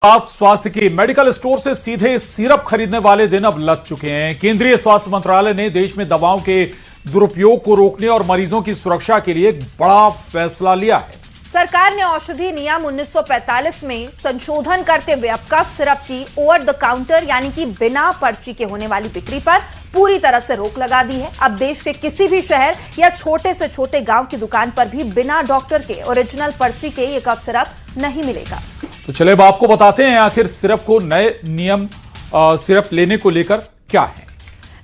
आप स्वास्थ्य की मेडिकल स्टोर से सीधे सिरप खरीदने वाले दिन अब लग चुके हैं। केंद्रीय स्वास्थ्य मंत्रालय ने देश में दवाओं के दुरुपयोग को रोकने और मरीजों की सुरक्षा के लिए एक बड़ा फैसला लिया है। सरकार ने औषधि नियम 1945 में संशोधन करते हुए अब कफ सिरप की ओवर द काउंटर यानी कि बिना पर्ची के होने वाली बिक्री पर पूरी तरह से रोक लगा दी है। अब देश के किसी भी शहर या छोटे से छोटे गांव की दुकान पर भी बिना डॉक्टर के ओरिजिनल पर्ची के ये कफ सिरप नहीं मिलेगा। तो चले अब आपको बताते हैं आखिर सिरप को नए नियम सिरप लेने को लेकर क्या है।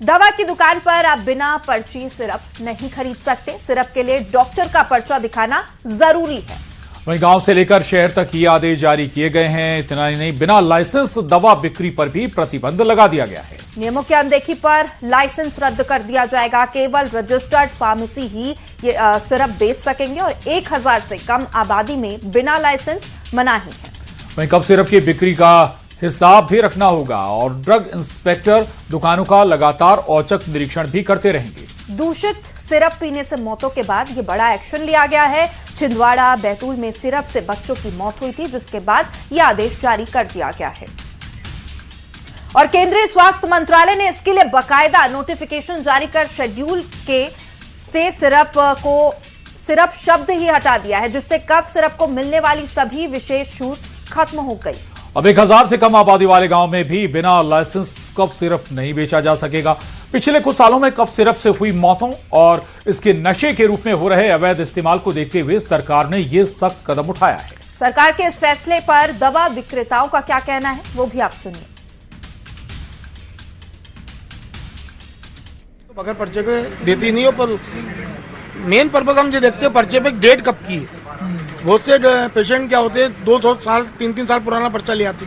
दवा की दुकान पर आप बिना पर्ची सिरप नहीं खरीद सकते। सिरप के लिए डॉक्टर का पर्चा दिखाना जरूरी है। वहीं गांव से लेकर शहर तक ये आदेश जारी किए गए हैं। इतना ही नहीं, बिना लाइसेंस दवा बिक्री पर भी प्रतिबंध लगा दिया गया है। नियमों की अनदेखी पर लाइसेंस रद्द कर दिया जाएगा। केवल रजिस्टर्ड फार्मेसी ही ये सिरप बेच सकेंगे और 1000 से कम आबादी में बिना लाइसेंस मनाही है। वहीं कफ सिरप की बिक्री का हिसाब भी रखना होगा और ड्रग इंस्पेक्टर दुकानों का लगातार औचक निरीक्षण भी करते रहेंगे। दूषित सिरप पीने से मौतों के बाद ये बड़ा एक्शन लिया गया है। छिंदवाड़ा, बैतूल में सिरप से बच्चों की मौत हुई थी, जिसके बाद यह आदेश जारी कर दिया गया है और केंद्रीय स्वास्थ्य मंत्रालय ने इसके लिए बाकायदा नोटिफिकेशन जारी कर शेड्यूल के से सिरप शब्द ही हटा दिया है, जिससे कफ सिरप को मिलने वाली सभी विशेष छूट खत्म हो गई। अब 1000 से कम आबादी वाले गांव में भी बिना लाइसेंस कफ सिरप नहीं बेचा जा सकेगा। पिछले कुछ सालों में कफ सिरप से हुई मौतों और इसके नशे के रूप में हो रहे अवैध इस्तेमाल को देखते हुए सरकार ने यह सख्त कदम उठाया है। सरकार के इस फैसले पर दवा विक्रेताओं का क्या कहना है, वो भी आप सुनिए। तो बगैर पर्चे के देती नहीं हो, पर मेन पर्पज हम जो देखते हैं पर्चे पे डेट कब की है। बहुत से पेशेंट क्या होते हैं 2 साल 3 साल पुराना पर्चा ले आते,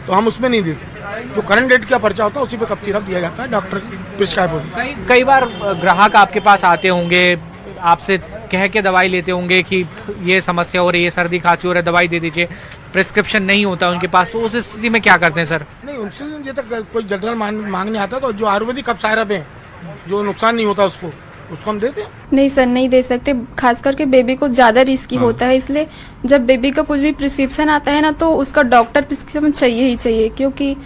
तो हम उसमें नहीं देते। जो करंट डेट का पर्चा होता है उसी पे कफ सिरप दिया जाता है डॉक्टर प्रिस्क्राइब होगी। कई बार ग्राहक आपके पास आते होंगे, आपसे कह के दवाई लेते होंगे कि ये समस्या हो रही है, सर्दी खांसी हो रही है, दवाई दे दीजिए, प्रिस्क्रिप्शन नहीं होता उनके पास, तो उस स्थिति में क्या करते हैं सर? नहीं, उनसे ये तक कोई जनरल मांगने आता, तो जो आयुर्वेदिक कफ सिरप है जो नुकसान नहीं होता उसको हम देते हैं। नहीं सर, नहीं दे सकते। खास करके बेबी को ज्यादा रिस्की होता है, इसलिए जब बेबी का कुछ भी प्रिस्क्रिप्शन आता है ना, तो उसका डॉक्टर प्रिस्क्रिप्शन चाहिए ही चाहिए, क्योंकि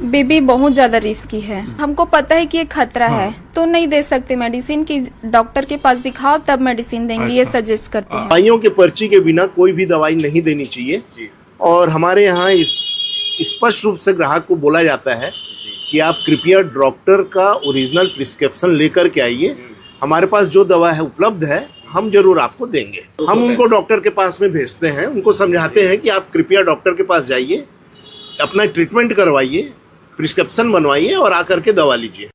बेबी बहुत ज्यादा रिस्की है। हमको पता है कि ये खतरा है, तो नहीं दे सकते मेडिसिन की। डॉक्टर के पास दिखाओ तब मेडिसिन देंगे, ये सजेस्ट करते हैं। दवाइयों के पर्ची के बिना कोई भी दवाई नहीं देनी चाहिए और हमारे यहाँ इस स्पष्ट रूप से ग्राहक को बोला जाता है कि आप कृपया डॉक्टर का ओरिजिनल प्रिस्क्रिप्शन लेकर के आइए। हमारे पास जो दवा है उपलब्ध है, हम जरूर आपको देंगे। हम उनको डॉक्टर के पास में भेजते हैं, उनको समझाते हैं कि आप कृपया डॉक्टर के पास जाइए, अपना ट्रीटमेंट करवाइए, प्रिस्क्रिप्शन बनवाइए और आकर के दवा लीजिए।